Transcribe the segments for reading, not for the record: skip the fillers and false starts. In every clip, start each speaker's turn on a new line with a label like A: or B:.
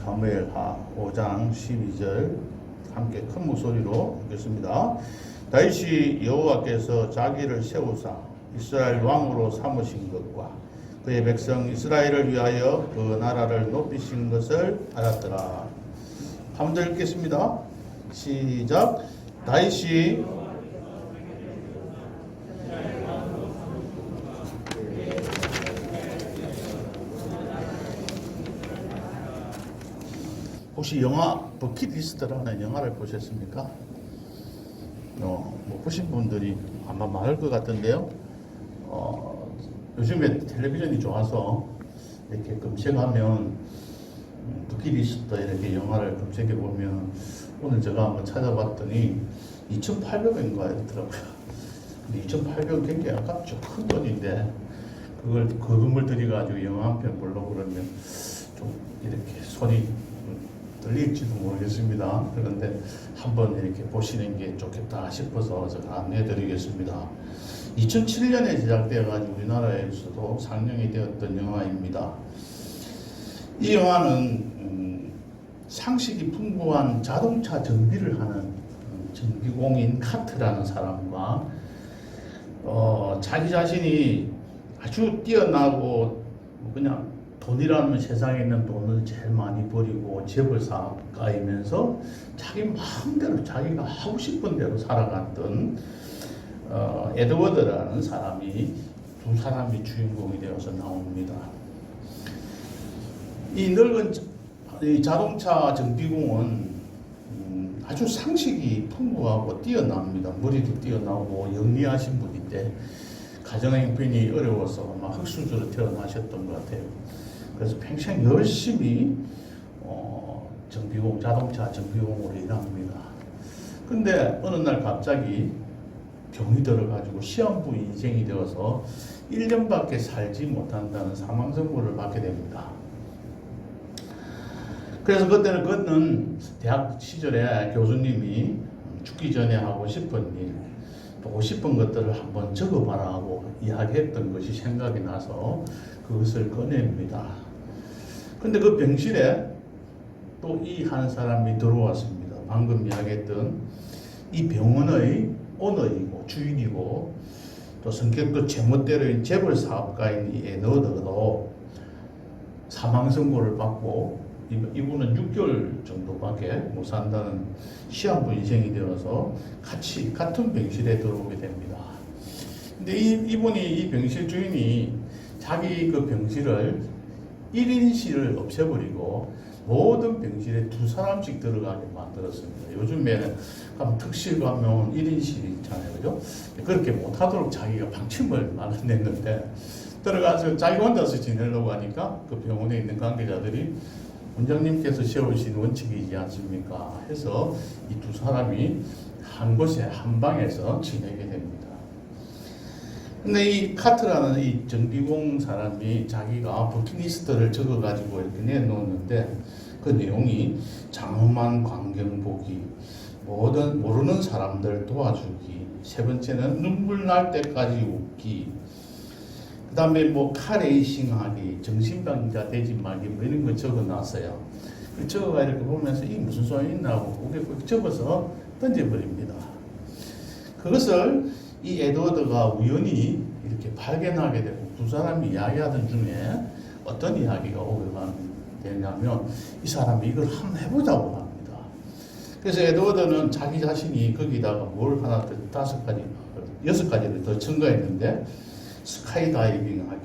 A: 사무엘하 5장 12절 함께 큰 목소리로 읽겠습니다. 다윗이 여호와께서 자기를 세우사 이스라엘 왕으로 삼으신 것과 그의 백성 이스라엘을 위하여 그 나라를 높이신 것을 알았더라. 한번 더 읽겠습니다. 시작. 다윗이 혹시 영화 버킷리스트라는 영화를 보셨습니까? 못 보신 분들이 아마 많을 것 같은데요. 요즘에 텔레비전이 좋아서 이렇게 검색하면 버킷리스트 이렇게 영화를 검색해 보면 오늘 제가 한번 찾아봤더니 2,800원인가 이렇더라고요. 근데 2,800원 굉장히 아깝죠. 큰 돈인데 그걸 거금을 들여가지고 영화 한 편 보려고 그러면 좀 이렇게 손이 들릴지도 모르겠습니다. 그런데 한번 이렇게 보시는 게 좋겠다 싶어서 제가 안내해 드리겠습니다. 2007년에 제작되어가지고 우리나라에서도 상영이 되었던 영화입니다. 이 영화는 상식이 풍부한 자동차 정비를 하는 정비공인 카트라는 사람과 자기 자신이 아주 뛰어나고 그냥 돈이라는 세상에 있는 돈을 제일 많이 버리고 재벌 사업가이면서 자기 마음대로 자기가 하고 싶은 대로 살아갔던 에드워드라는 사람이 두 사람이 주인공이 되어서 나옵니다. 이 늙은 이 자동차 정비공은 아주 상식이 풍부하고 뛰어납니다. 머리도 뛰어나고 영리하신 분인데 가정 형편이 어려워서 아마 흙수저로 태어나셨던 것 같아요. 그래서 평생 열심히 자동차 정비공으로 일합니다. 근데 어느 날 갑자기 병이 들어가지고 시한부 인생이 되어서 1년밖에 살지 못한다는 사망 선고를 받게 됩니다. 그래서 그때는 그는 대학 시절에 교수님이 죽기 전에 하고 싶은 일, 보고 싶은 것들을 한번 적어봐라 하고 이야기했던 것이 생각이 나서 그것을 꺼냅니다. 근데 그 병실에 또 이 한 사람이 들어왔습니다. 방금 이야기했던 이 병원의 오너이고 주인이고 또 성격도 제멋대로인 재벌 사업가인 이 에드워드도 사망 선고를 받고 이분은 6개월 정도밖에 못 산다는 시한부 인생이 되어서 같은 병실에 들어오게 됩니다. 근데 이분이 이 병실 주인이 자기 그 병실을 1인실을 없애버리고 모든 병실에 두 사람씩 들어가게 만들었습니다. 요즘에는 특실 가면 1인실이 있잖아요. 그죠? 그렇게 못하도록 자기가 방침을 마련했는데 들어가서 자기 혼자서 지내려고 하니까 그 병원에 있는 관계자들이 원장님께서 세우신 원칙이지 않습니까? 해서 이 두 사람이 한 곳에 한 방에서 지내게 됩니다. 근데 이 카트라는 이 정비공 사람이 자기가 버킷리스트를 적어가지고 이렇게 내놓는데 그 내용이 장엄한 광경 보기, 모르는 사람들 도와주기, 세 번째는 눈물 날 때까지 웃기, 그 다음에 뭐 카레이싱 하기, 정신병자 되지 말기 뭐 이런 거 적어놨어요. 적어가 이렇게 보면서 이 무슨 소용이 있나 하고 고개 꼭 접어서 던져버립니다. 그것을 이 에드워드가 우연히 이렇게 발견하게 되고 두 사람이 이야기하던 중에 어떤 이야기가 오게 되냐면 이 사람이 이걸 한번 해보자고 합니다. 그래서 에드워드는 자기 자신이 거기다가 뭘 하나 더 5가지, 6가지를 더 첨가했는데 스카이다이빙 하기,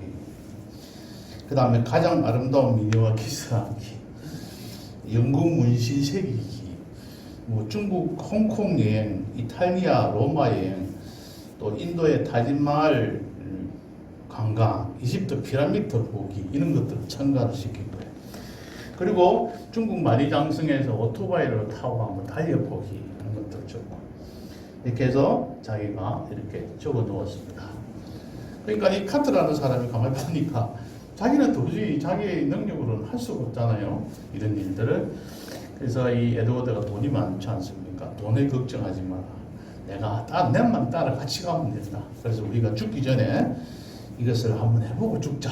A: 그 다음에 가장 아름다운 미녀와 키스하기, 영국 문신 새기기, 뭐 중국 홍콩 여행, 이탈리아 로마 여행, 또 인도의 타지마할 관광, 이집트 피라미드 보기 이런 것들을 첨가를 시키고요. 그리고 중국 만리장성에서 오토바이를 타고 한번 달려보기 이런 것들을 적고 이렇게 해서 자기가 이렇게 적어 놓았습니다. 그러니까 이 카트라는 사람이 가만히 보니까 자기는 도저히 자기의 능력으로는 할 수가 없잖아요. 이런 일들을. 그래서 이 에드워드가 돈이 많지 않습니까? 돈에 걱정하지 마라. 내만 따라 같이 가면 된다. 그래서 우리가 죽기 전에 이것을 한번 해보고 죽자.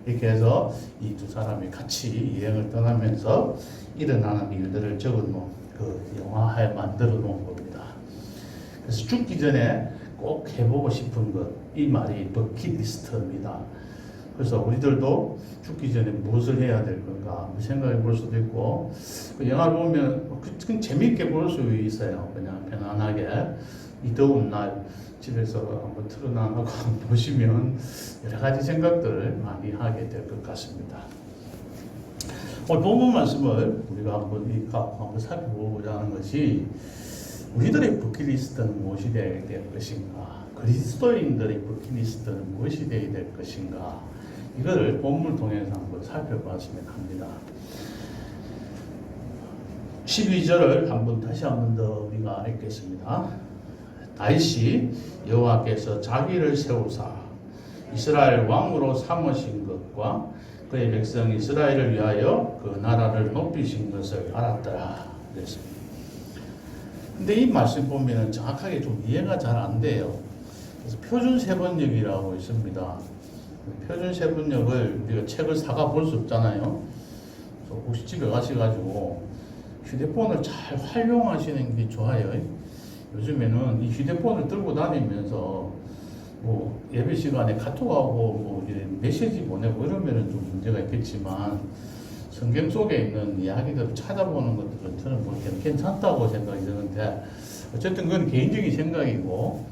A: 이렇게 해서 이 두 사람이 같이 여행을 떠나면서 일어나는 일들을 적어놓은 그 영화에 만들어 놓은 겁니다. 그래서 죽기 전에 꼭 해보고 싶은 것, 이 말이 버킷리스트입니다. 그래서 우리들도 죽기 전에 무엇을 해야 될 건가 생각해 볼 수도 있고, 그 영화를 보면 그냥 재미있게 볼 수 있어요. 그냥 편안하게 이 더운 날 집에서 한번 틀어놔놓고 보시면 여러 가지 생각들을 많이 하게 될 것 같습니다. 오늘 본문 말씀을 우리가 한번 살펴보고자 하는 것이, 우리들의 버킷리스트는 무엇이 되어야 될 것인가, 그리스도인들의 버킷리스트는 무엇이 되어야 될 것인가, 이거를 본문을 통해서 한번 살펴봤으면 합니다. 12절을 다시 한번 더 우리가 읽겠습니다. 다윗이 여호와께서 자기를 세우사 이스라엘 왕으로 삼으신 것과 그의 백성 이스라엘을 위하여 그 나라를 높이신 것을 알았더라 그랬습니다. 근데 이 말씀 보면 정확하게 좀 이해가 잘 안 돼요. 그래서 표준 세번역이라고 있습니다. 표준 세번역을 우리가 책을 사가 볼 수 없잖아요. 그래서 혹시 집에 가셔가지고 휴대폰을 잘 활용하시는 게 좋아요. 요즘에는 이 휴대폰을 들고 다니면서 뭐 예배 시간에 카톡하고 뭐 메시지 보내고 이러면은 좀 문제가 있겠지만, 성경 속에 있는 이야기들을 찾아보는 것들은 저는 뭐 괜찮다고 생각이 드는데, 어쨌든 그건 개인적인 생각이고,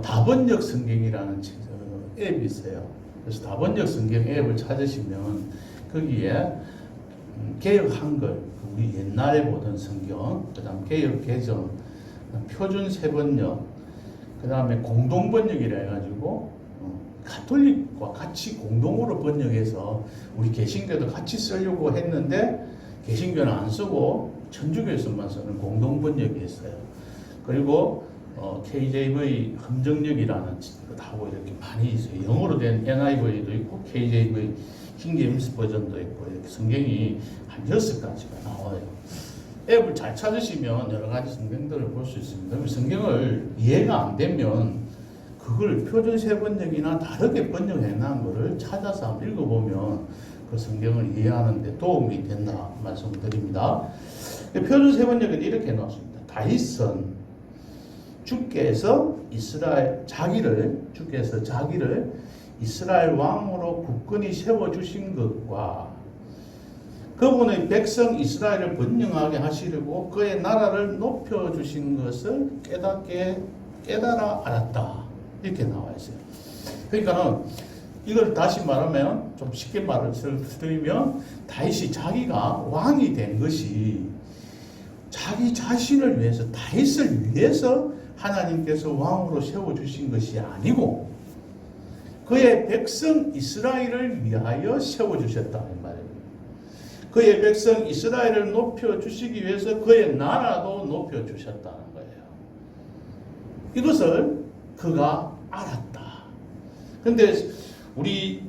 A: 다번역 성경이라는 앱이 있어요. 그래서 다번역 성경 앱을 찾으시면 거기에 개역 한글, 우리 옛날에 보던 성경, 그 다음 개역 개정, 표준 세번역, 그 다음에 공동번역이라 해가지고 가톨릭과 같이 공동으로 번역해서 우리 개신교도 같이 쓰려고 했는데 개신교는 안 쓰고 천주교에서만 쓰는 공동번역이 있어요. 그리고 KJV 함정역이라는 것도 하고 이렇게 많이 있어요. 영어로 된 NIV도 있고 KJV 킹제임스 버전도 있고, 이렇게 성경이 한 6가지가 나와요. 앱을 잘 찾으시면 여러 가지 성경들을 볼 수 있습니다. 성경을 이해가 안 되면 그걸 표준 세번역이나 다르게 번역해 놓은 거를 찾아서 한번 읽어보면 그 성경을 이해하는 데 도움이 된다 말씀을 드립니다. 표준 세번역은 이렇게 해놨습니다. 다윗은 주께서 자기를 이스라엘 왕으로 굳건히 세워주신 것과 그분의 백성 이스라엘을 번영하게 하시려고 그의 나라를 높여주신 것을 깨달아 알았다, 이렇게 나와 있어요. 그러니까는 이걸 다시 말하면, 좀 쉽게 말을 드리면, 다윗이 자기가 왕이 된 것이 자기 자신을 위해서, 다윗을 위해서 하나님께서 왕으로 세워주신 것이 아니고 그의 백성 이스라엘을 위하여 세워주셨다는 말이에요. 그의 백성 이스라엘을 높여주시기 위해서 그의 나라도 높여주셨다는 거예요. 이것을 그가 알았다. 근데 우리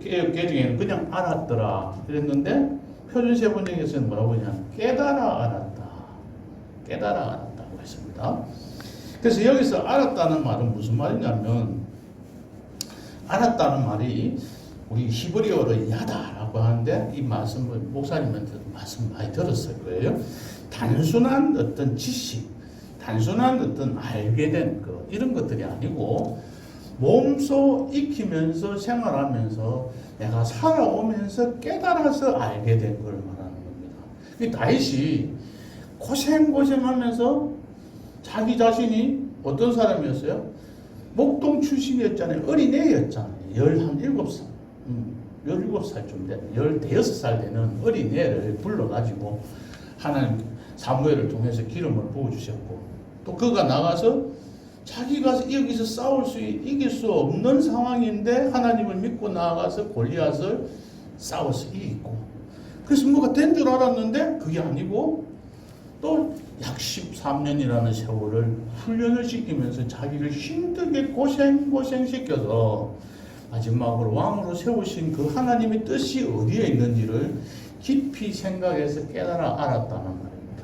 A: 개정에는 그냥 알았더라 그랬는데, 표준세번역에서는 뭐라고 하냐면 깨달아 알았다고 했습니다. 그래서 여기서 알았다는 말은 무슨 말이냐면, 알았다는 말이 우리 히브리어로 야다라고 하는데, 이 말씀을 목사님한테도 말씀 많이 들었을 거예요. 단순한 어떤 지식, 단순한 어떤 알게 된 것, 이런 것들이 아니고 몸소 익히면서 생활하면서 내가 살아오면서 깨달아서 알게 된 걸 말하는 겁니다. 이 다윗이 고생하면서 자기 자신이 어떤 사람이었어요? 목동 출신이었잖아요. 어린애였잖아요. 17살. 17살쯤 되는, 16살 되는 어린애를 불러가지고 하나님 사무엘을 통해서 기름을 부어주셨고, 또 그가 나가서 자기가 여기서 이길 수 없는 상황인데 하나님을 믿고 나아가서 골리앗을 싸워서 이기고, 그래서 뭐가 된 줄 알았는데 그게 아니고 또 약 13년이라는 세월을 훈련을 시키면서 자기를 힘들게 고생시켜서 마지막으로 왕으로 세우신 그 하나님의 뜻이 어디에 있는지를 깊이 생각해서 깨달아 알았다는 말입니다.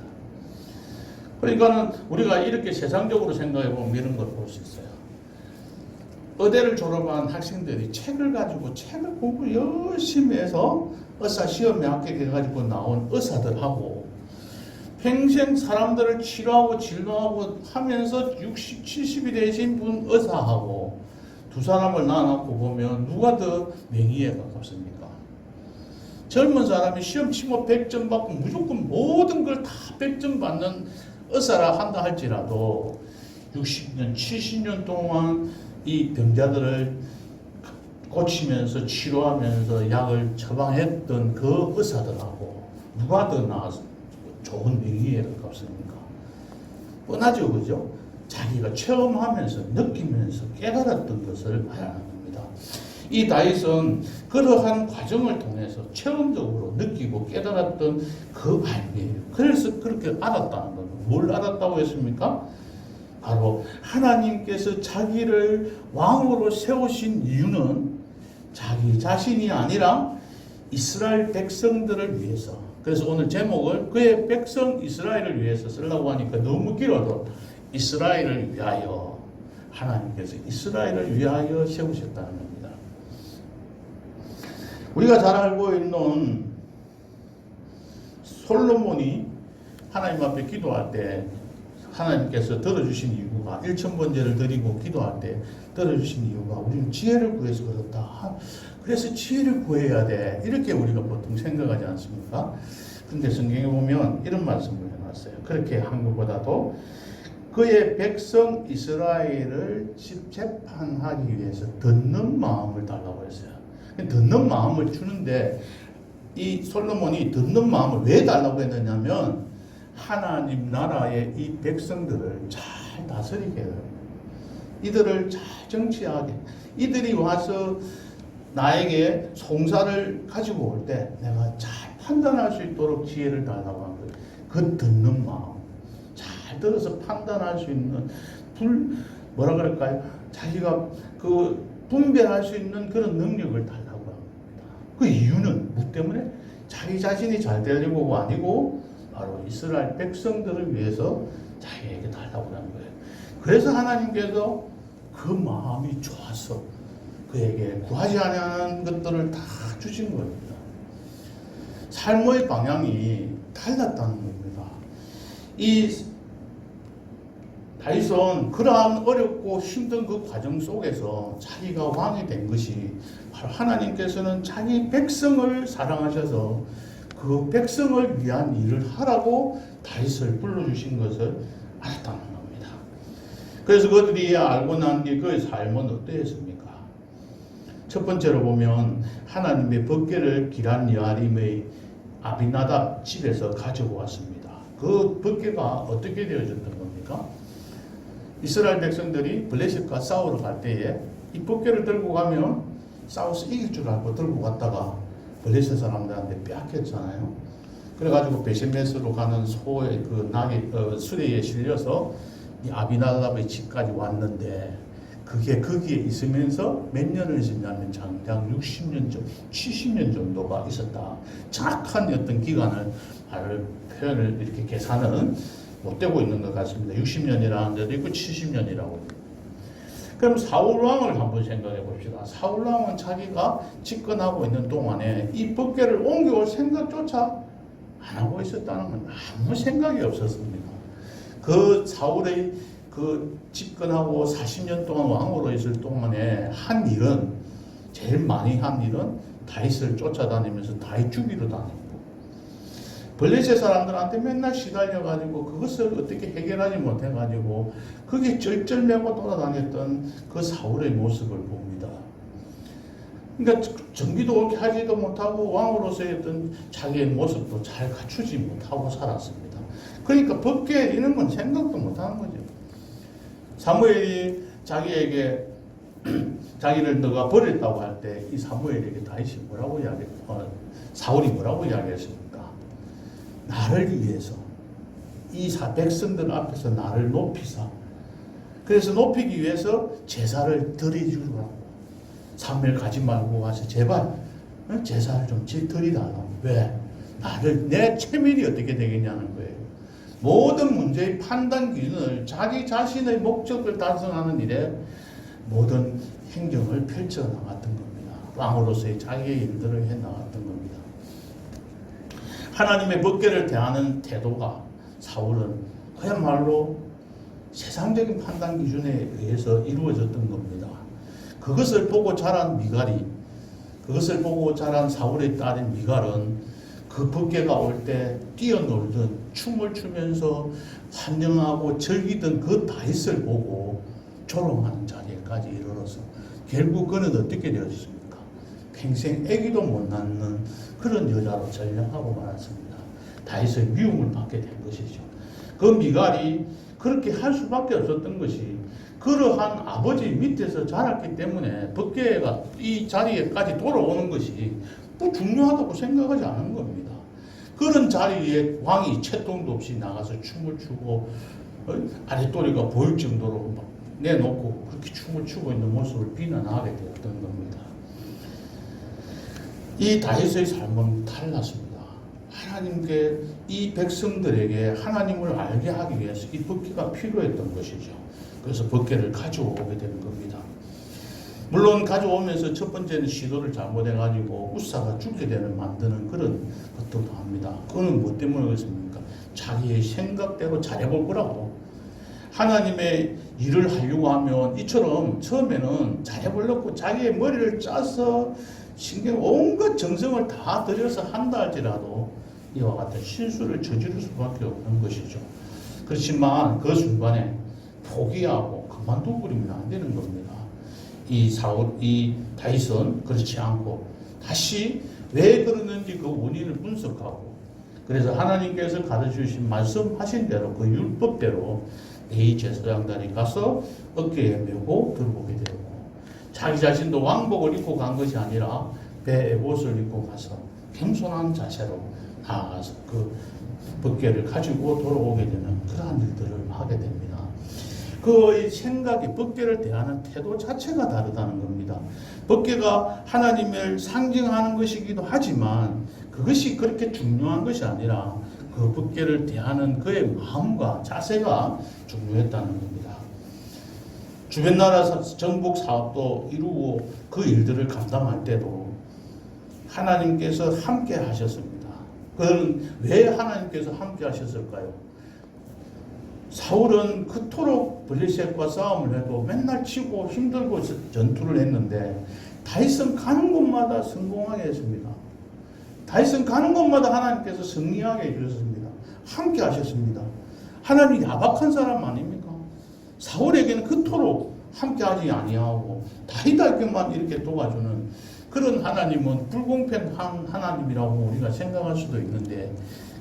A: 그러니까는 우리가 이렇게 세상적으로 생각해 보면 이런 걸 볼 수 있어요. 의대를 졸업한 학생들이 책을 가지고 책을 공부 열심히 해서 의사 시험에 합격해가지고 나온 의사들하고 평생 사람들을 치료하고 진료하고 하면서 60, 70이 되신 분 의사하고 두 사람을 나눠놓고 보면 누가 더 명의에 가깝습니까? 젊은 사람이 시험 치면 100점 받고 무조건 모든 걸 다 100점 받는 의사라 한다 할지라도 60년, 70년 동안 이 병자들을 고치면서 치료하면서 약을 처방했던 그 의사들하고 누가 더 나아서 좋은 명의에 가깝습니까? 뻔하죠, 그죠? 자기가 체험하면서 느끼면서 깨달았던 것을 말하는 겁니다. 이 다윗은 그러한 과정을 통해서 체험적으로 느끼고 깨달았던 그 말이에요. 그래서 그렇게 알았다는 겁니다. 뭘 알았다고 했습니까? 바로 하나님께서 자기를 왕으로 세우신 이유는 자기 자신이 아니라 이스라엘 백성들을 위해서. 그래서 오늘 제목을 그의 백성 이스라엘을 위해서 쓰려고 하니까 너무 길어도 이스라엘을 위하여, 하나님께서 이스라엘을 위하여 세우셨다는 겁니다. 우리가 잘 알고 있는 솔로몬이 하나님 앞에 기도할 때 하나님께서 들어주신 이유가 1000번제를 드리고 기도할 때 들어주신 이유가 우리는 지혜를 구해서 그렇다. 그래서 지혜를 구해야 돼. 이렇게 우리가 보통 생각하지 않습니까? 근데 성경에 보면 이런 말씀을 해놨어요. 그렇게 한 것보다도 그의 백성 이스라엘을 재판하기 위해서 듣는 마음을 달라고 했어요. 듣는 마음을 주는데 이 솔로몬이 듣는 마음을 왜 달라고 했느냐면 하나님 나라의 이 백성들을 잘 다스리게 해요. 이들을 잘 정치하게. 이들이 와서 나에게 송사를 가지고 올 때 내가 잘 판단할 수 있도록 지혜를 달라고 한 거예요. 그 듣는 마음. 잘 들어서 판단할 수 있는 뭐라 그럴까요? 자기가 그 분별할 수 있는 그런 능력을 달라고 합니다. 그 이유는 뭐 때문에? 자기 자신이 잘 되려고 아니고 바로 이스라엘 백성들을 위해서 자기에게 달라고 하는 거예요. 그래서 하나님께서 그 마음이 좋아서 그에게 구하지 않은 것들을 다 주신 겁니다. 삶의 방향이 달랐다는 겁니다. 이 다윗은 그러한 어렵고 힘든 그 과정 속에서 자기가 왕이 된 것이 바로 하나님께서는 자기 백성을 사랑하셔서 그 백성을 위한 일을 하라고 다윗을 불러주신 것을 알았다는 겁니다. 그래서 그들이 알고 난 뒤 그의 삶은 어떠했습니까? 첫 번째로 보면 하나님의 법궤를 기란 여아림의 아비나답 집에서 가지고 왔습니다. 그 법궤가 어떻게 되어졌던 겁니까? 이스라엘 백성들이 블레셋과 싸우러 갈 때에 이 법궤를 들고 가면 싸워서 이길 줄 알고 들고 갔다가 블레셋 사람들한테 빼앗겼잖아요. 그래가지고 베셈메스로 가는 소의 그 수레에 실려서 이 아비나답의 집까지 왔는데 그게 거기에 있으면서 몇 년을 있었냐면 장장 60년 정도, 70년 정도가 있었다. 정확한 어떤 기간을 표현을 이렇게 계산은 못 되고 있는 것 같습니다. 60년이라는 데도 있고 70년이라고. 그럼 사울왕을 한번 생각해 봅시다. 사울왕은 자기가 집권하고 있는 동안에 이 법궤를 옮겨올 생각조차 안 하고 있었다는 건 아무 생각이 없었습니다. 그 사울의 그 집권하고 40년 동안 왕으로 있을 동안에 한 일은, 제일 많이 한 일은 다윗을 쫓아다니면서 다윗 죽이러 다니고 블레셋 사람들한테 맨날 시달려가지고 그것을 어떻게 해결하지 못해가지고 그게 쩔쩔매고 돌아다녔던 그 사울의 모습을 봅니다. 그러니까 정기도 옳게 하지도 못하고 왕으로서의 어떤 자기의 모습도 잘 갖추지 못하고 살았습니다. 그러니까 법궤에 이런 건 생각도 못하는 거죠. 사무엘이 자기에게 자기를 너가 버렸다고 할 때 이 사무엘에게 다윗이 사울이 뭐라고 이야기했습니까? 나를 위해서 이 백성들 앞에서 나를 높이사, 그래서 높이기 위해서 제사를 드려주라고, 사무엘 가지 말고 와서 제발 제사를 좀 드리달라고. 왜? 나를, 내 체면이 어떻게 되겠냐는 거예요. 모든 문제의 판단 기준을 자기 자신의 목적을 달성하는 일에 모든 행정을 펼쳐 나갔던 겁니다. 왕으로서의 자기의 일들을 해 나갔던 겁니다. 하나님의 법궤를 대하는 태도가 사울은 그야말로 세상적인 판단 기준에 의해서 이루어졌던 겁니다. 그것을 보고 자란 미갈이, 그것을 보고 자란 사울의 딸인 미갈은 그 법궤가 올 때 뛰어놀던 춤을 추면서 환영하고 즐기던 그 다윗을 보고 조롱하는 자리에까지 이르러서 결국 그는 어떻게 되었습니까? 평생 아기도 못 낳는 그런 여자로 전령하고 말았습니다. 다윗의 미움을 받게 된 것이죠. 그 미갈이 그렇게 할 수밖에 없었던 것이 그러한 아버지 밑에서 자랐기 때문에 법궤가 이 자리에까지 돌아오는 것이 뭐 중요하다고 생각하지 않은 겁니다. 그런 자리에 왕이 채통도 없이 나가서 춤을 추고 아랫도리가 보일 정도로 막 내놓고 그렇게 춤을 추고 있는 모습을 비난하게 되었던 겁니다. 이 다윗의 삶은 달랐습니다. 하나님께 이 백성들에게 하나님을 알게 하기 위해서 이 법궤가 필요했던 것이죠. 그래서 법궤를 가져오게 된 겁니다. 물론 가져오면서 첫 번째는 시도를 잘못해가지고 우사가 죽게 되는 만드는 그런 것들도 합니다. 그거는 뭐 때문에 그렇습니까? 자기의 생각대로 잘해볼 거라고. 하나님의 일을 하려고 하면 이처럼 처음에는 잘해보려고 자기의 머리를 짜서 신경 온갖 정성을 다 들여서 한다 할지라도 이와 같은 실수를 저지를 수밖에 없는 것이죠. 그렇지만 그 순간에 포기하고 그만두고 버리면 안 되는 겁니다. 이 다윗은 그렇지 않고 다시 왜 그러는지 그 원인을 분석하고, 그래서 하나님께서 가르쳐주신 말씀하신 대로 그 율법대로 이 제사장단에 가서 어깨에 메고 들어오게 되고, 자기 자신도 왕복을 입고 간 것이 아니라 배 에봇을 입고 가서 겸손한 자세로 나아가서 그 법궤를 가지고 돌아오게 되는 그러한 일들을 하게 됩니다. 그의 생각이 법궤를 대하는 태도 자체가 다르다는 겁니다. 법궤가 하나님을 상징하는 것이기도 하지만 그것이 그렇게 중요한 것이 아니라 그 법궤를 대하는 그의 마음과 자세가 중요했다는 겁니다. 주변 나라 정복 사업도 이루고 그 일들을 감당할 때도 하나님께서 함께 하셨습니다. 그건 왜 하나님께서 함께 하셨을까요? 사울은 그토록 블레셋과 싸움을 해도 맨날 치고 힘들고 전투를 했는데 다윗은 가는 곳마다 성공하게 했습니다. 다윗은 가는 곳마다 하나님께서 승리하게 해주셨습니다. 함께 하셨습니다. 하나님이 야박한 사람 아닙니까? 사울에게는 그토록 함께하지 아니하고 다윗에게만 이렇게 도와주는 그런 하나님은 불공평한 하나님이라고 우리가 생각할 수도 있는데,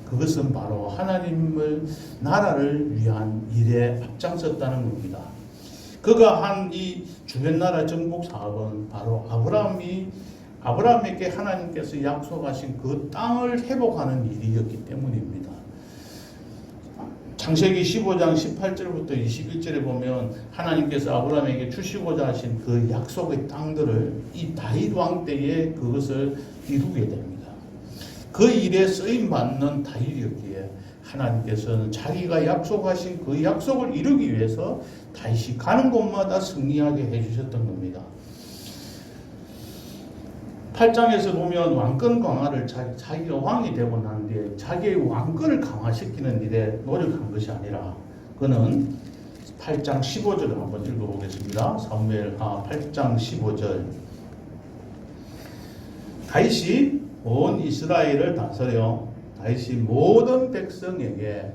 A: 그것은 바로 하나님을 나라를 위한 일에 앞장섰다는 겁니다. 그가 한 이 주변 나라 정복 사업은 바로 아브라함에게 하나님께서 약속하신 그 땅을 회복하는 일이었기 때문입니다. 창세기 15장 18절부터 21절에 보면 하나님께서 아브라함에게 주시고자 하신 그 약속의 땅들을 이 다윗 왕 때에 그것을 이루게 됩니다. 그 일에 쓰임받는 다윗이었기에 하나님께서는 자기가 약속하신 그 약속을 이루기 위해서 다윗이 가는 곳마다 승리하게 해주셨던 겁니다. 8장에서 보면 왕권 강화를 자기가 왕이 되고 난 뒤에 자기의 왕권을 강화시키는 일에 노력한 것이 아니라, 그는 8장 15절을 한번 읽어보겠습니다. 사무엘하 8장 15절. 다윗이 온 이스라엘을 다스려 다윗이 모든 백성에게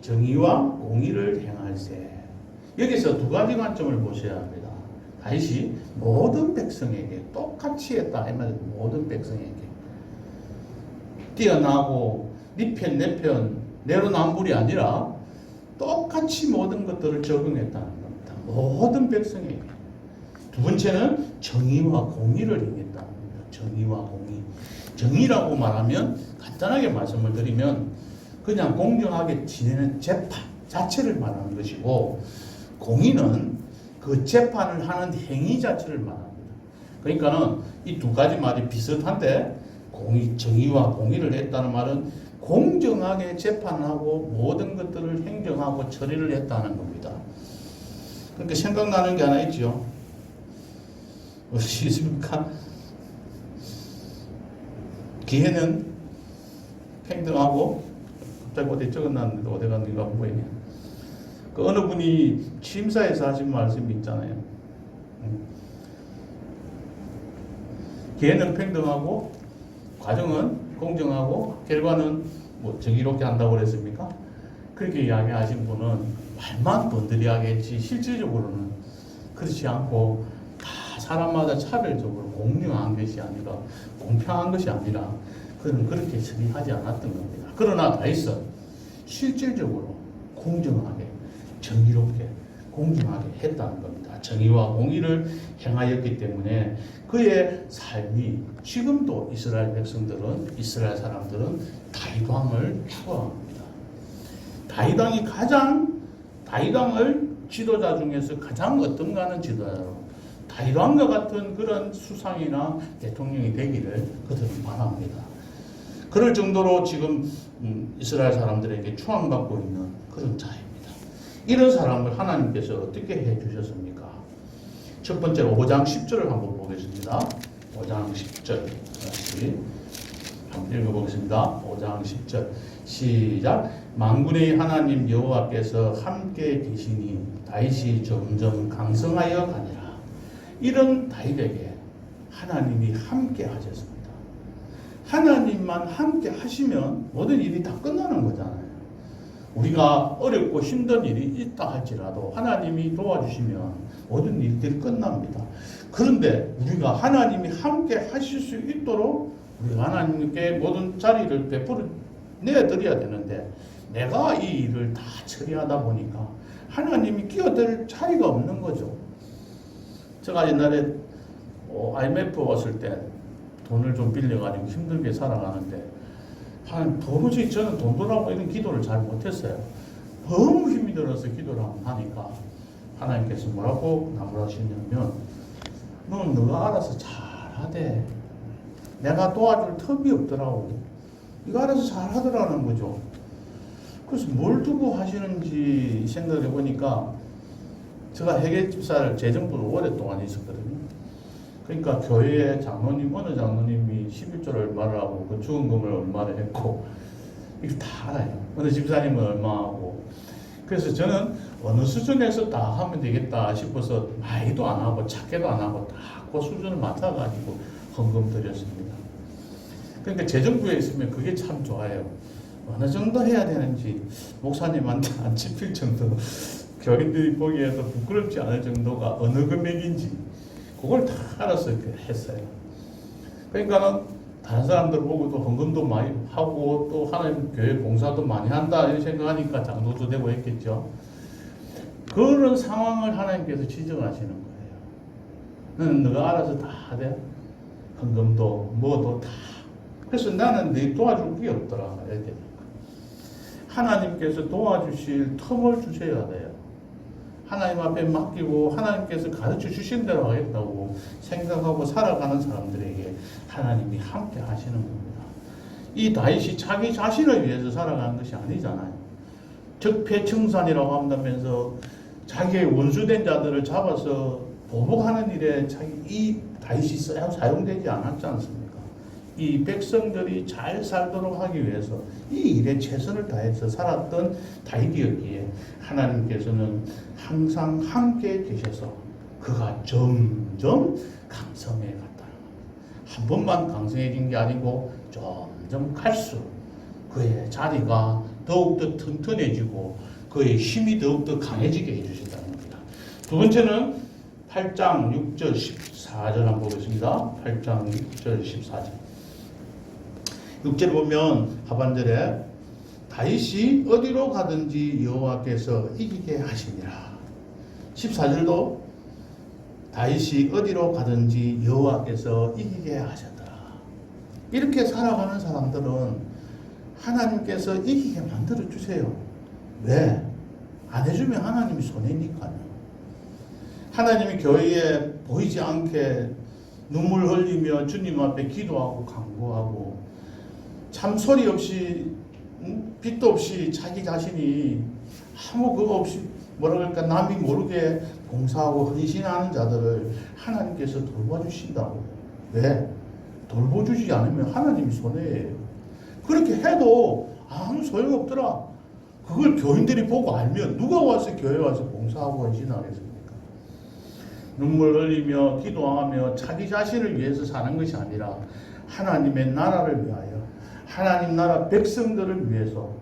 A: 정의와 공의를 행할세. 여기서 두 가지 관점을 보셔야 합니다. 다윗이 모든 백성에게 똑같이 했다. 이 말은 모든 백성에게 뛰어나고 네 편 내 편 내로남불이 아니라 똑같이 모든 것들을 적용했다는 겁니다. 모든 백성에게. 두 번째는 정의와 공의를 행했다는 겁니다. 정의와 공의. 정의라고 말하면 간단하게 말씀을 드리면 그냥 공정하게 지내는 재판 자체를 말하는 것이고, 공의는 그 재판을 하는 행위 자체를 말합니다. 그러니까는 이 두 가지 말이 비슷한데, 정의와 공의를 했다는 말은 공정하게 재판하고 모든 것들을 행정하고 처리를 했다는 겁니다. 그러니까 생각나는 게 하나 있죠. 무엇이 있습니까? 기회는 평등하고, 갑자기 어디 적어놨는데 어디 갔는가 안 보이네. 그 어느 분이 취임사에서 하신 말씀이 있잖아요. 기회는 평등하고, 과정은 공정하고, 결과는 뭐 정의롭게 한다고 그랬습니까? 그렇게 이야기하신 분은 말만 번들이하게 했지 실질적으로는 그렇지 않고 다 사람마다 차별적으로 공정한 것이 아니라 공평한 것이 아니라 그는 그렇게 처리하지 않았던 겁니다. 그러나 다이슨 실질적으로 공정하게 정의롭게 공정하게 했다는 겁니다. 정의와 공의를 행하였기 때문에 그의 삶이 지금도 이스라엘 백성들은 이스라엘 사람들은 다윗왕을 추구합니다. 다윗왕을 지도자 중에서 가장 어떤가 하는 지도자로 다윗왕과 같은 그런 수상이나 대통령이 되기를 그들은 바랍니다. 그럴 정도로 지금 이스라엘 사람들에게 추앙받고 있는 그런 자입니다. 이런 사람을 하나님께서 어떻게 해주셨습니까? 첫 번째로 5장 10절을 한번 보겠습니다. 5장 10절 다시 한번 읽어보겠습니다. 5장 10절 시작. 만군의 하나님 여호와께서 함께 계시니 다윗이 점점 강성하여 가니라. 이런 다윗에게 하나님이 함께 하셨습니다. 하나님만 함께 하시면 모든 일이 다 끝나는 거잖아요. 우리가 어렵고 힘든 일이 있다 할지라도 하나님이 도와주시면 모든 일들이 끝납니다. 그런데 우리가 하나님이 함께 하실 수 있도록 우리가 하나님께 모든 자리를 베풀어 내드려야 되는데 내가 이 일을 다 처리하다 보니까 하나님이 끼어들 자리가 없는 거죠. 제가 옛날에 IMF 왔을 때 돈을 좀 빌려가지고 힘들게 살아가는데 도무지 저는 돈 벌라고 이런 기도를 잘 못했어요. 너무 힘이 들어서 기도를 하니까 하나님께서 뭐라고 나무라시냐면 너는 너가 알아서 잘하되 내가 도와줄 틈이 없더라고. 이거 알아서 잘하더라는 거죠. 그래서 뭘 두고 하시는지 생각을 해보니까 제가 회계집사를 재정부로 오랫동안 있었거든요. 그러니까 교회에 장로님, 어느 장로님이 11조를 얼마를 하고 그 주원금을 얼마를 했고 이거 다 알아요. 어느 집사님은 얼마 하고. 그래서 저는 어느 수준에서 다 하면 되겠다 싶어서 많이도 안 하고 작게도 안 하고 다 그 수준을 맡아가지고 헌금 드렸습니다. 그러니까 재정부에 있으면 그게 참 좋아요. 어느 정도 해야 되는지 목사님한테 안 짚힐 정도, 교인들이 보기에도 부끄럽지 않을 정도가 어느 금액인지 그걸 다 알아서 이렇게 했어요. 그러니까는 다른 사람들 보고도 헌금도 많이 하고 또 하나님 교회 봉사도 많이 한다 이런 생각하니까 장로도 되고 했겠죠. 그런 상황을 하나님께서 지정하시는 거예요. 너는 너가 알아서 다 하되 헌금도 뭐도 다. 그래서 나는 네 도와줄 게 없더라. 이렇게 하나님께서 도와주실 틈을 주셔야 돼요. 하나님 앞에 맡기고 하나님께서 가르쳐 주신 대로 하겠다고 생각하고 살아가는 사람들에게 하나님이 함께 하시는 겁니다. 이 다윗이 자기 자신을 위해서 살아가는 것이 아니잖아요. 적폐청산이라고 한다면서 자기의 원수된 자들을 잡아서 보복하는 일에 이 다윗이 사용되지 않았지 않습니까? 이 백성들이 잘 살도록 하기 위해서 이 일에 최선을 다해서 살았던 다윗이었기에 하나님께서는 항상 함께 계셔서 그가 점점 강성해 갔다는 겁니다. 한 번만 강성해진 게 아니고 점점 갈수록 그의 자리가 더욱더 튼튼해지고 그의 힘이 더욱더 강해지게 해주신다는 겁니다. 두 번째는 8장 6절 14절 한번 보겠습니다. 8장 6절 14절 6절 보면 하반절에 다윗이 어디로 가든지 여호와께서 이기게 하시니라. 14절도 다윗이 어디로 가든지 여호와께서 이기게 하셨더라. 이렇게 살아가는 사람들은 하나님께서 이기게 만들어 주세요. 왜? 안 해주면 하나님이 손해니까요. 하나님이 교회에 보이지 않게 눈물 흘리며 주님 앞에 기도하고 간구하고 참 소리 없이 빛도 없이 자기 자신이 아무 그거 없이 뭐라 그럴까 남이 모르게 봉사하고 헌신하는 자들을 하나님께서 돌봐주신다고. 왜? 돌봐주지 않으면 하나님이 손해예요. 그렇게 해도 아무 소용없더라. 그걸 교인들이 보고 알면 누가 와서 교회 와서 봉사하고 헌신하겠습니까? 눈물 흘리며 기도하며 자기 자신을 위해서 사는 것이 아니라 하나님의 나라를 위하여, 하나님 나라 백성들을 위해서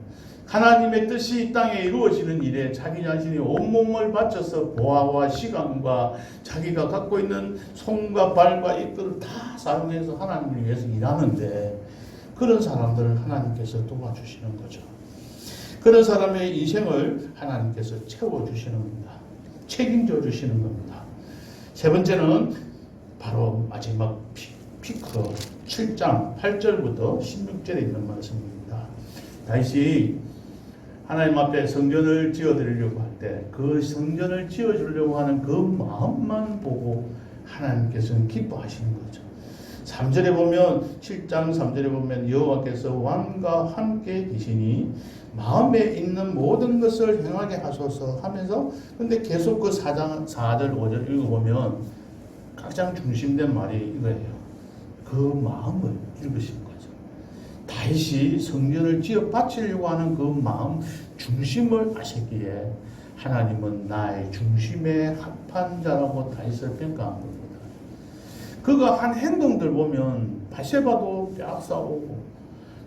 A: 하나님의 뜻이 이 땅에 이루어지는 일에 자기 자신이 온몸을 바쳐서 보아와 시간과 자기가 갖고 있는 손과 발과 입들을 다 사용해서 하나님을 위해서 일하는데, 그런 사람들을 하나님께서 도와주시는 거죠. 그런 사람의 인생을 하나님께서 채워주시는 겁니다. 책임져 주시는 겁니다. 세 번째는 바로 마지막 피크 7장 8절부터 16절에 있는 말씀입니다. 다시 하나님 앞에 성전을 지어드리려고 할 때 그 성전을 지어주려고 하는 그 마음만 보고 하나님께서는 기뻐하시는 거죠. 3절에 보면 7장 3절에 보면 여호와께서 왕과 함께 계시니 마음에 있는 모든 것을 행하게 하소서 하면서, 근데 계속 그 4장 4절 5절 읽어보면 가장 중심된 말이 이거예요. 그 마음을 읽으신 거죠. 다시 성전을 지어 바치려고 하는 그 마음 중심을 아셨기에 하나님은 나의 중심에 합한 자라고 다윗을 평가한 겁니다. 그가 한 행동들 보면 바세바도 빼앗아오고,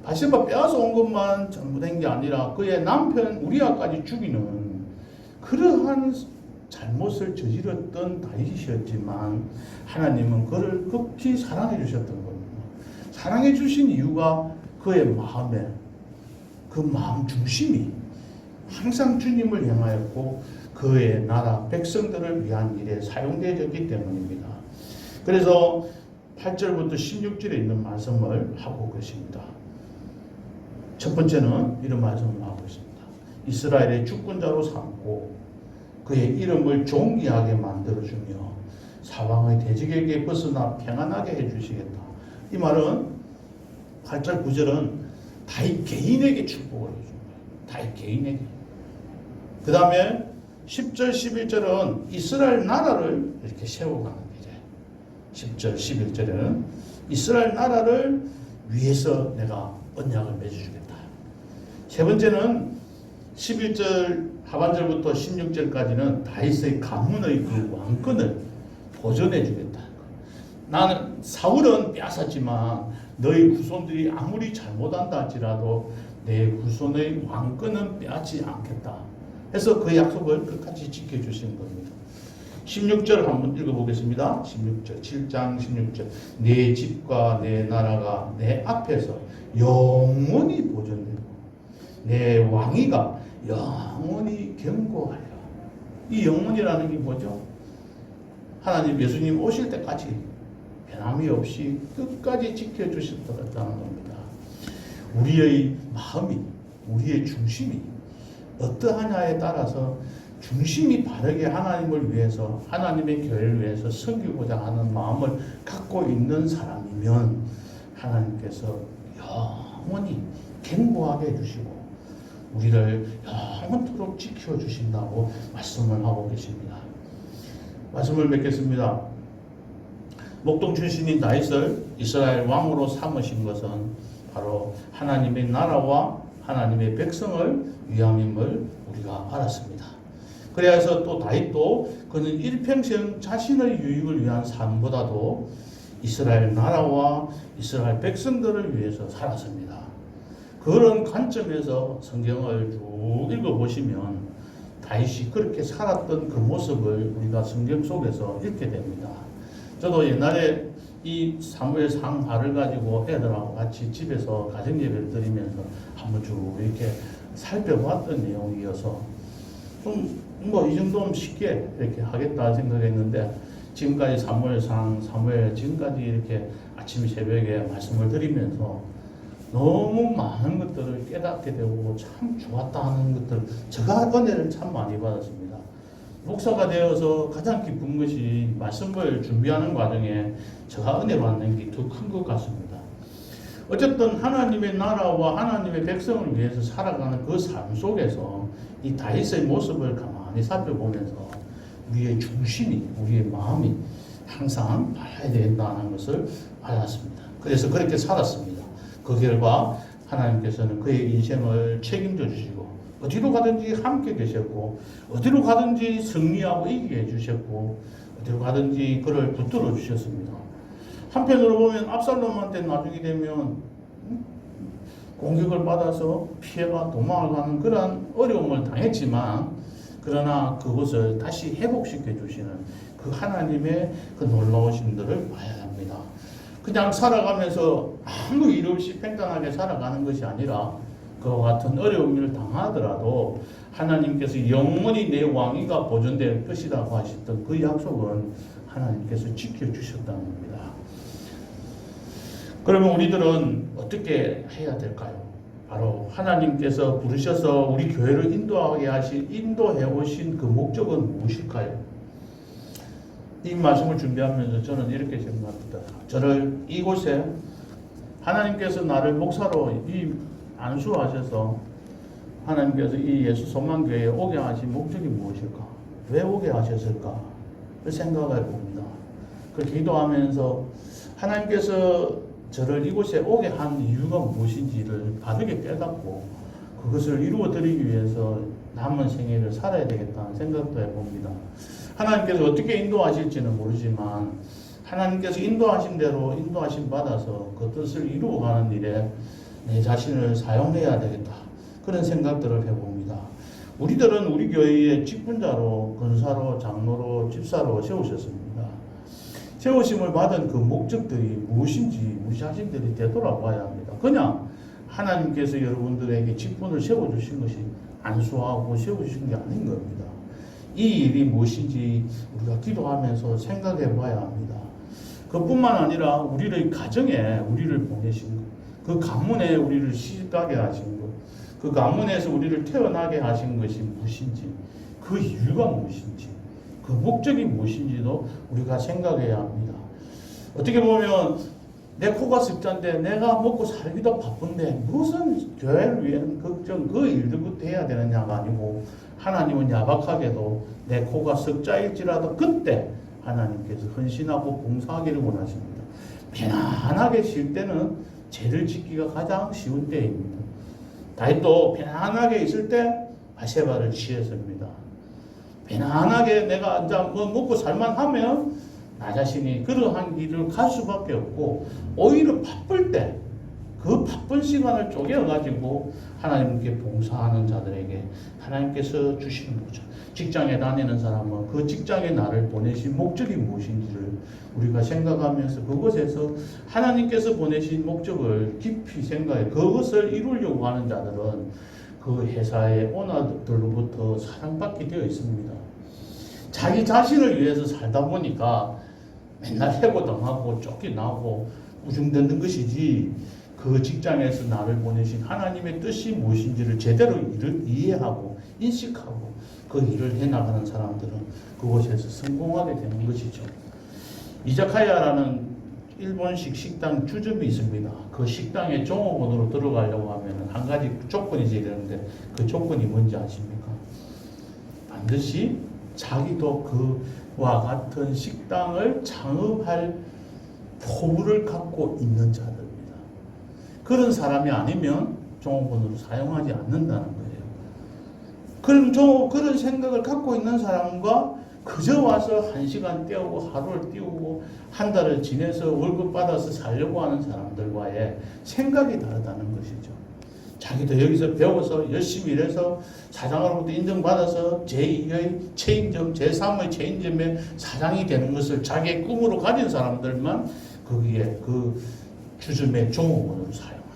A: 바세바 빼앗아 온 것만 잘못된 게 아니라 그의 남편 우리아까지 죽이는 그러한 잘못을 저질렀던 다윗이었지만 하나님은 그를 극히 사랑해 주셨던 겁니다. 사랑해 주신 이유가 그의 마음에, 그 마음 중심이 항상 주님을 향하였고 그의 나라 백성들을 위한 일에 사용되어졌기 때문입니다. 그래서 8절부터 16절에 있는 말씀을 하고 계십니다. 첫 번째는 이런 말씀을 하고 있습니다. 이스라엘의 주권자로 삼고 그의 이름을 존귀하게 만들어주며 사방의 대적에게 벗어나 평안하게 해주시겠다. 이 말은 8절 9절은 다윗 개인에게 축복을 해준 거예요. 다윗 개인에게. 그 다음에 10절 11절은 이스라엘 나라를 이렇게 세워가는 거죠. 10절 11절에는 이스라엘 나라를 위해서 내가 언약을 맺어주겠다. 세 번째는 11절 하반절부터 16절까지는 다윗의 가문의 그 왕권을 보존해 주겠다. 나는 사울은 빼앗았지만 너희 후손들이 아무리 잘못한다 할지라도 내 후손의 왕권은 빼앗지 않겠다. 해서 그 약속을 끝까지 지켜주신 겁니다. 16절 한번 읽어보겠습니다. 16절 7장 16절 내 집과 내 나라가 내 앞에서 영원히 보존되고 내 왕위가 영원히 견고하여. 이 영원이라는 게 뭐죠? 하나님 예수님 오실 때까지 변함이 없이 끝까지 지켜주셨다는 겁니다. 우리의 마음이, 우리의 중심이 어떠하냐에 따라서 중심이 바르게 하나님을 위해서, 하나님의 교회를 위해서 섬기고자 하는 마음을 갖고 있는 사람이면 하나님께서 영원히 견고하게 해주시고 우리를 영원토록 지켜주신다고 말씀을 하고 계십니다. 말씀을 맺겠습니다. 목동 출신인 다윗을 이스라엘 왕으로 삼으신 것은 바로 하나님의 나라와 하나님의 백성을 위함임을 우리가 알았습니다. 그래서 또 다윗도 그는 일평생 자신의 유익을 위한 삶보다도 이스라엘 나라와 이스라엘 백성들을 위해서 살았습니다. 그런 관점에서 성경을 쭉 읽어보시면 다윗이 그렇게 살았던 그 모습을 우리가 성경 속에서 읽게 됩니다. 저도 옛날에 이 사무엘상 하를 가지고 애들하고 같이 집에서 가정예배를 드리면서 한번 쭉 이렇게 살펴봤던 내용이어서 좀 뭐 이 정도면 쉽게 이렇게 하겠다 생각했는데, 지금까지 사무엘상, 사무엘 지금까지 이렇게 아침 새벽에 말씀을 드리면서 너무 많은 것들을 깨닫게 되고 참 좋았다 하는 것들, 제가 은혜를 참 많이 받았습니다. 목사가 되어서 가장 기쁜 것이 말씀을 준비하는 과정에 제가 은혜 받는 게 더 큰 것 같습니다. 어쨌든 하나님의 나라와 하나님의 백성을 위해서 살아가는 그 삶 속에서 이 다윗의 모습을 가만히 많이 살펴보면서 우리의 중심이, 우리의 마음이 항상 바라야 된다는 것을 알았습니다. 그래서 그렇게 살았습니다. 그 결과 하나님께서는 그의 인생을 책임져 주시고 어디로 가든지 함께 계셨고 어디로 가든지 승리하고 이기게 해주셨고 어디로 가든지 그를 붙들어 주셨습니다. 한편으로 보면 압살롬한테 나중에 되면 공격을 받아서 피해가 도망을 가는 그런 어려움을 당했지만 그러나 그것을 다시 회복시켜 주시는 그 하나님의 그 놀라우심들을 봐야 합니다. 그냥 살아가면서 아무 일 없이 평탄하게 살아가는 것이 아니라 그와 같은 어려움을 당하더라도 하나님께서 영원히 내 왕위가 보존될 것이라고 하셨던 그 약속은 하나님께서 지켜주셨다는 겁니다. 그러면 우리들은 어떻게 해야 될까요? 바로 하나님께서 부르셔서 우리 교회를 인도해 오신 그 목적은 무엇일까요? 이 말씀을 준비하면서 저는 이렇게 생각합니다. 저를 이곳에 하나님께서 나를 목사로 안수하셔서 하나님께서 이 예수 소망교회에 오게 하신 목적이 무엇일까? 왜 오게 하셨을까? 그 생각해 봅니다. 그 기도하면서 하나님께서 저를 이곳에 오게 한 이유가 무엇인지를 바르게 깨닫고 그것을 이루어 드리기 위해서 남은 생애를 살아야 되겠다는 생각도 해봅니다. 하나님께서 어떻게 인도하실지는 모르지만 하나님께서 인도하신 대로 인도하심 받아서 그 뜻을 이루어가는 일에 내 자신을 사용해야 되겠다. 그런 생각들을 해봅니다. 우리들은 우리 교회의 직분자로 권사로 장로로 집사로 세우셨습니다. 세우심을 받은 그 목적들이 무엇인지 우리 자신들이 되돌아봐야 합니다. 그냥 하나님께서 여러분들에게 직분을 세워주신 것이 안수하고 세우신 게 아닌 겁니다. 이 일이 무엇인지 우리가 기도하면서 생각해 봐야 합니다. 그뿐만 아니라 우리의 가정에 우리를 보내신 것, 그 가문에 우리를 시집가게 하신 것, 그 가문에서 우리를 태어나게 하신 것이 무엇인지, 그 이유가 무엇인지, 그 목적이 무엇인지도 우리가 생각해야 합니다. 어떻게 보면 내 코가 습자인데 내가 먹고 살기도 바쁜데 무슨 교회를 위한 걱정 그 일들부터 해야 되느냐가 아니고 하나님은 야박하게도 내 코가 썩자일지라도 그때 하나님께서 헌신하고 봉사하기를 원하십니다. 편안하게 쉴 때는 죄를 짓기가 가장 쉬운 때입니다. 다윗도 편안하게 있을 때 바세바를 취했습니다. 편안하게 내가 이제 뭐 먹고 살만하면 나 자신이 그러한 길을 갈 수밖에 없고 오히려 바쁠 때 그 바쁜 시간을 쪼개어가지고 하나님께 봉사하는 자들에게 하나님께서 주시는 거죠. 직장에 다니는 사람은 그 직장에 나를 보내신 목적이 무엇인지를 우리가 생각하면서 그것에서 하나님께서 보내신 목적을 깊이 생각해 그것을 이루려고 하는 자들은 그 회사의 오너들로부터 사랑받게 되어 있습니다. 자기 자신을 위해서 살다 보니까 맨날 해고당하고 쫓겨나고 우중듣는 것이지 그 직장에서 나를 보내신 하나님의 뜻이 무엇인지를 제대로 이해하고 인식하고 그 일을 해나가는 사람들은 그곳에서 성공하게 되는 것이죠. 이자카야라는 일본식 식당 주점이 있습니다. 그 식당에 종업원으로 들어가려고 하면 한 가지 조건이 있어야 되는데 그 조건이 뭔지 아십니까? 반드시 자기도 그와 같은 식당을 창업할 포부를 갖고 있는 자들입니다. 그런 사람이 아니면 종업원으로 사용하지 않는다는 거예요. 그런 생각을 갖고 있는 사람과 그저 와서 1시간 때우고 하루를 띄우고 한 달을 지내서 월급 받아서 살려고 하는 사람들과의 생각이 다르다는 것이죠. 자기도 여기서 배워서 열심히 일해서 사장으로부터 인정받아서 제2의 체인점, 제3의 체인점의 사장이 되는 것을 자기의 꿈으로 가진 사람들만 거기에 그 주점의 종업원으로 사용하는 거예요.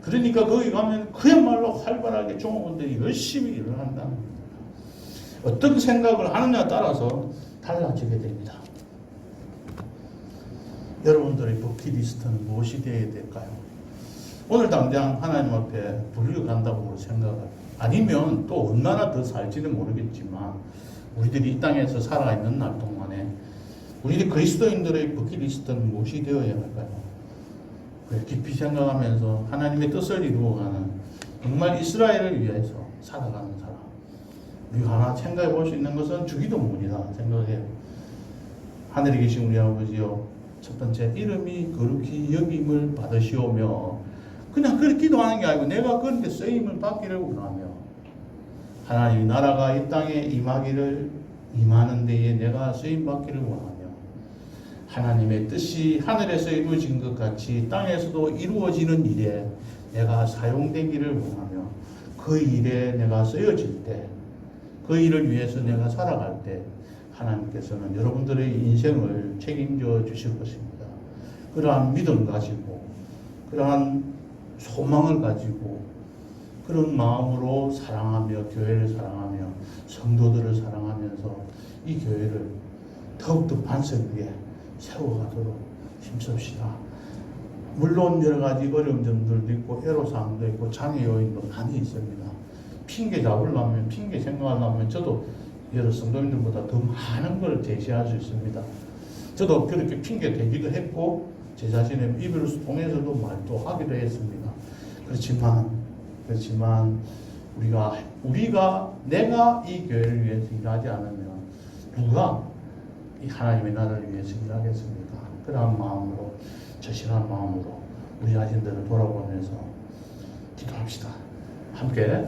A: 그러니까 거기 가면 그야말로 활발하게 종업원들이 열심히 일을 한다는 겁니다. 어떤 생각을 하느냐에 따라서 달라지게 됩니다. 여러분들의 버킷리스트는 무엇이 되어야 될까요? 오늘 당장 하나님 앞에 불려간다고 생각을 아니면 또 얼마나 더 살지는 모르겠지만 우리들이 이 땅에서 살아있는 날 동안에 우리 그리스도인들의 버킷리스트는 무엇이 되어야 할까요? 깊이 생각하면서 하나님의 뜻을 이루어가는 정말 이스라엘을 위해서 살아가는 사람, 우리가 하나 생각해 볼 수 있는 것은 주기도문이다 생각해요. 하늘에 계신 우리 아버지요, 첫 번째 이름이 거룩히 여김을 받으시오며, 그냥 그렇게 기도하는 게 아니고 내가 그런데 쓰임을 받기를 원하며, 하나님의 나라가 이 땅에 임하는 데에 내가 쓰임 받기를 원하며, 하나님의 뜻이 하늘에서 이루어진 것 같이 땅에서도 이루어지는 일에 내가 사용되기를 원하며, 그 일에 내가 쓰여질 때, 그 일을 위해서 내가 살아갈 때 하나님께서는 여러분들의 인생을 책임져 주실 것입니다. 그러한 믿음 가지고, 그러한 소망을 가지고, 그런 마음으로 사랑하며, 교회를 사랑하며, 성도들을 사랑하면서 이 교회를 더욱더 반석 위에 세워가도록 힘씁시다. 물론 여러 가지 어려운 점들도 있고 애로사항도 있고 장애 요인도 많이 있습니다. 핑계 잡으려면, 핑계 생각하려면 저도 여러 성도님들보다 더 많은 걸 제시할 수 있습니다. 저도 그렇게 핑계 대기도 했고 제 자신의 입을 통해서도 말도 하기도 했습니다. 그렇지만 내가 이 교회를 위해서 일하지 않으면 누가 이 하나님의 나라를 위해서 일하겠습니까? 그러한 마음으로, 절실한 마음으로 우리 자신들을 돌아보면서 기도합시다. 함께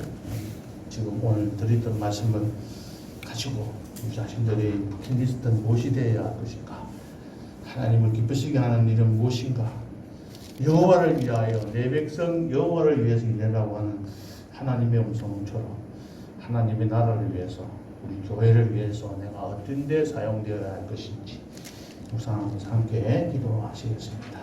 A: 지금 오늘 드렸던 말씀을 가지고 우리 자신들의 버킷리스트는 무엇이 되어야 할 것인가? 하나님을 기쁘시게 하는 일은 무엇인가? 여호와를 위하여, 내 백성 여호와를 위해서 일하라고 하는 하나님의 음성처럼 하나님의 나라를 위해서, 우리 교회를 위해서 내가 어떤 데 사용되어야 할 것인지 묵상하면서 함께 기도하시겠습니다.